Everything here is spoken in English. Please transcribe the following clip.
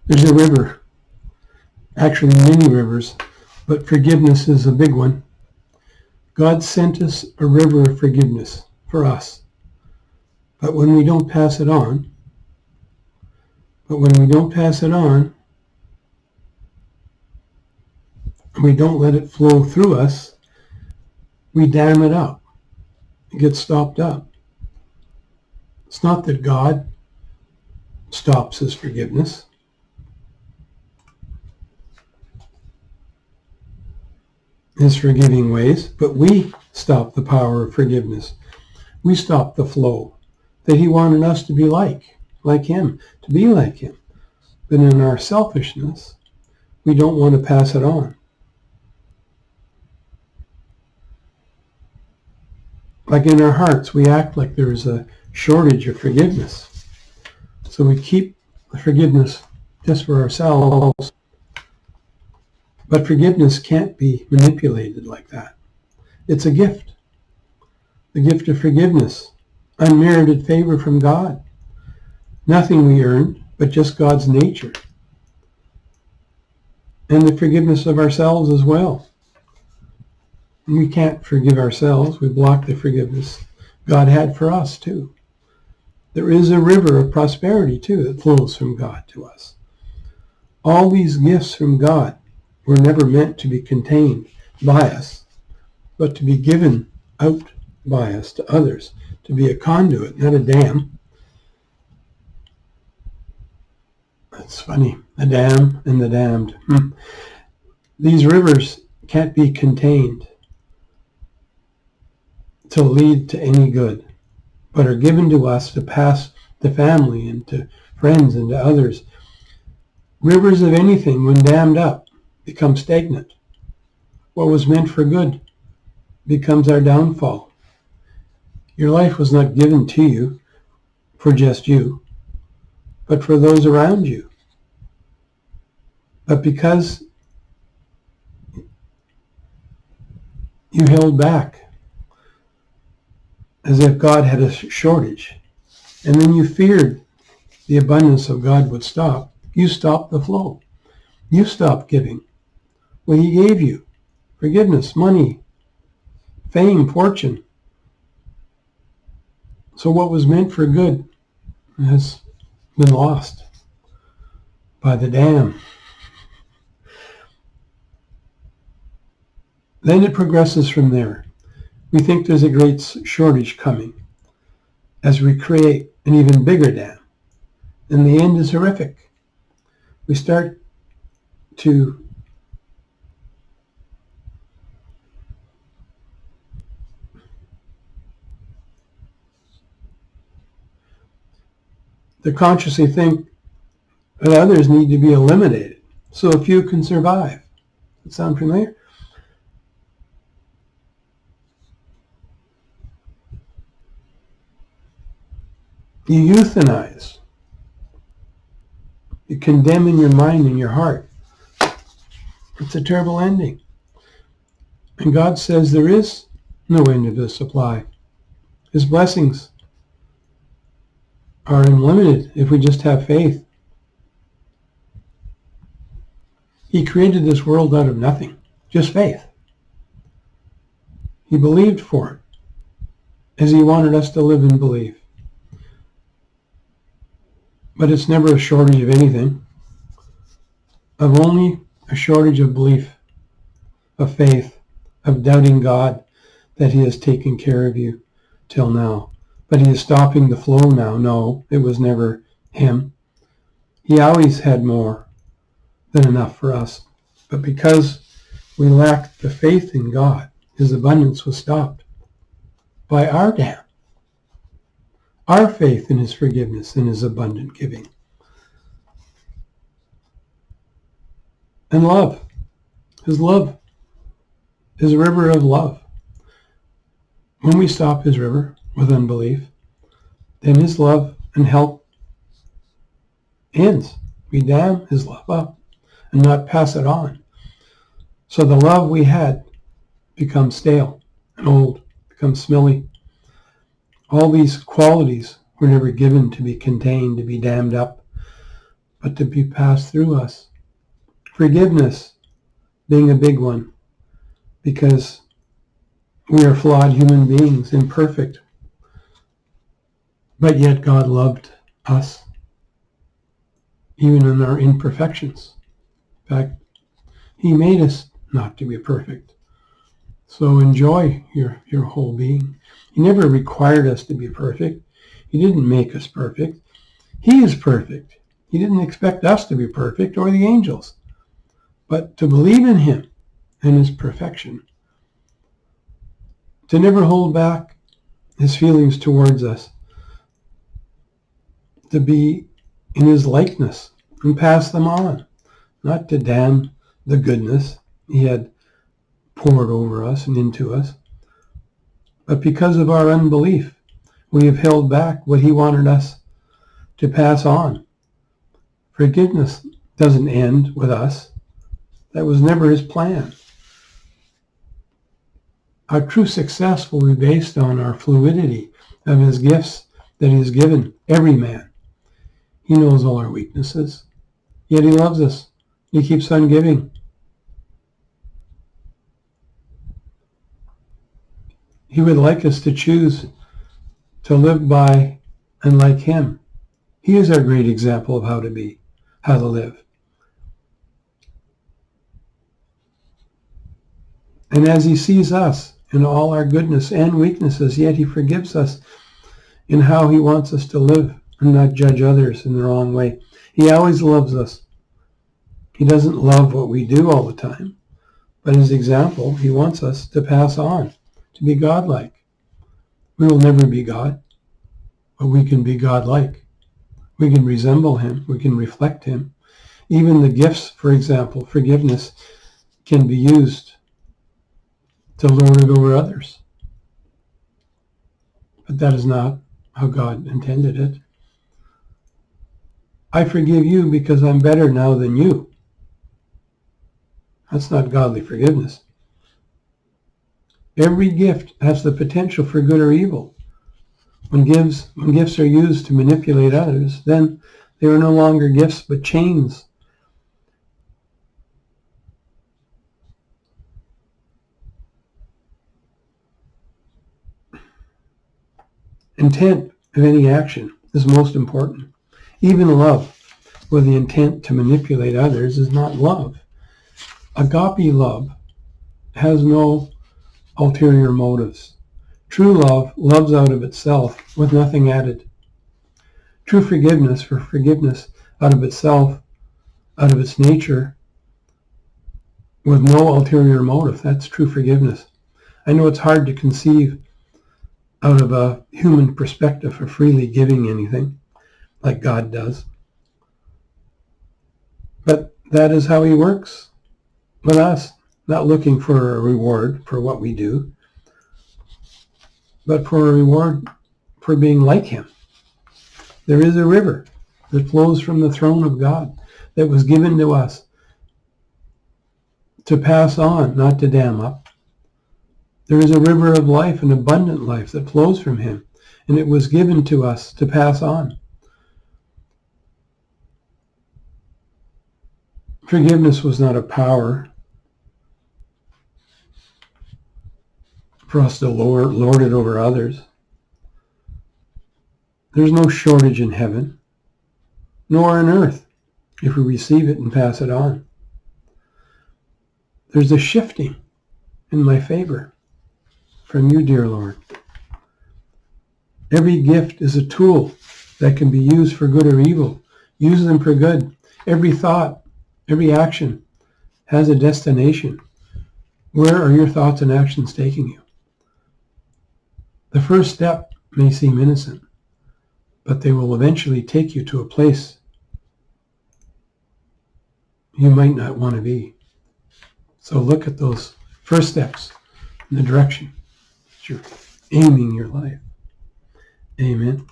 There's a river, actually many rivers, but forgiveness is a big one. God sent us a river of forgiveness for us. But when we don't pass it on, and we don't let it flow through us, we dam it up. It gets stopped up. It's not that God stops his forgiveness. His forgiving ways, but we stop the power of forgiveness. We stop the flow that he wanted us to be like him, to be like him. But in our selfishness, we don't want to pass it on. Like in our hearts, we act like there's a shortage of forgiveness. So we keep the forgiveness just for ourselves. But forgiveness can't be manipulated like that. It's a gift. The gift of forgiveness. Unmerited favor from God. Nothing we earned, but just God's nature. And the forgiveness of ourselves as well. We can't forgive ourselves. We block the forgiveness God had for us too. There is a river of prosperity too that flows from God to us. All these gifts from God were never meant to be contained by us, but to be given out by us to others, to be a conduit, not a dam. That's funny, the dam and the damned. These rivers can't be contained to lead to any good, but are given to us to pass to family and to friends and to others. Rivers of anything, when dammed up, become stagnant. What was meant for good becomes our downfall. Your life was not given to you for just you, but for those around you. But because you held back, as if God had a shortage, and then you feared the abundance of God would stop, you stopped the flow. You stopped giving what he gave you. Forgiveness, money, fame, fortune. So what was meant for good has been lost by the dam. Then it progresses from there. We think there's a great shortage coming as we create an even bigger dam. And the end is horrific. We start to consciously think that others need to be eliminated so a few can survive. Does that sound familiar? You euthanize. You condemn in your mind and your heart. It's a terrible ending. And God says there is no end of His supply. His blessings are unlimited if we just have faith. He created this world out of nothing, just faith. He believed for it, as He wanted us to live and believe. But it's never a shortage of anything, of only a shortage of belief, of faith, of doubting God that He has taken care of you till now. But He is stopping the flow now. No, it was never Him. He always had more than enough for us. But because we lacked the faith in God, His abundance was stopped by our dam. Our faith in His forgiveness and His abundant giving. And love. His love. His river of love. When we stop His river with unbelief, then His love and help ends. We dam His love up and not pass it on. So the love we had becomes stale and old, becomes smelly. All these qualities were never given to be contained, to be dammed up, but to be passed through us. Forgiveness being a big one, because we are flawed human beings, imperfect, but yet God loved us, even in our imperfections. In fact, He made us not to be perfect. So enjoy your whole being. He never required us to be perfect. He didn't make us perfect. He is perfect. He didn't expect us to be perfect or the angels, but to believe in Him and His perfection. To never hold back His feelings towards us. To be in His likeness and pass them on. Not to damn the goodness He had poured over us and into us. But because of our unbelief, we have held back what He wanted us to pass on. Forgiveness doesn't end with us. That was never His plan. Our true success will be based on our fluidity of His gifts that He has given every man. He knows all our weaknesses, yet He loves us. He keeps on giving. He would like us to choose to live by and like Him. He is our great example of how to live. And as He sees us in all our goodness and weaknesses, yet He forgives us in how He wants us to live and not judge others in the wrong way. He always loves us. He doesn't love what we do all the time, but His example, He wants us to pass on, to be godlike. We will never be God, but we can be godlike. We can resemble Him. We can reflect Him. Even the gifts, for example, forgiveness, can be used to lord it over others. But that is not how God intended it. I forgive you because I'm better now than you. That's not godly forgiveness. Every gift has the potential for good or evil. When gifts are used to manipulate others, then they are no longer gifts but chains. Intent of any action is most important. Even love, with the intent to manipulate others, is not love. Agape love has no ulterior motives. True love loves out of itself with nothing added. True forgiveness for forgiveness out of itself, out of its nature, with no ulterior motive. That's true forgiveness. I know it's hard to conceive out of a human perspective of freely giving anything like God does. But that is how He works with us, not looking for a reward for what we do, but for a reward for being like Him. There is a river that flows from the throne of God that was given to us to pass on, not to dam up. There is a river of life, an abundant life that flows from Him, and it was given to us to pass on. Forgiveness was not a power for us to lord it over others. There's no shortage in heaven, nor on earth, if we receive it and pass it on. There's a shifting in my favor from you, dear Lord. Every gift is a tool that can be used for good or evil. Use them for good. Every thought, every action has a destination. Where are your thoughts and actions taking you? The first step may seem innocent, but they will eventually take you to a place you might not want to be. So look at those first steps in the direction that you're aiming your life. Amen.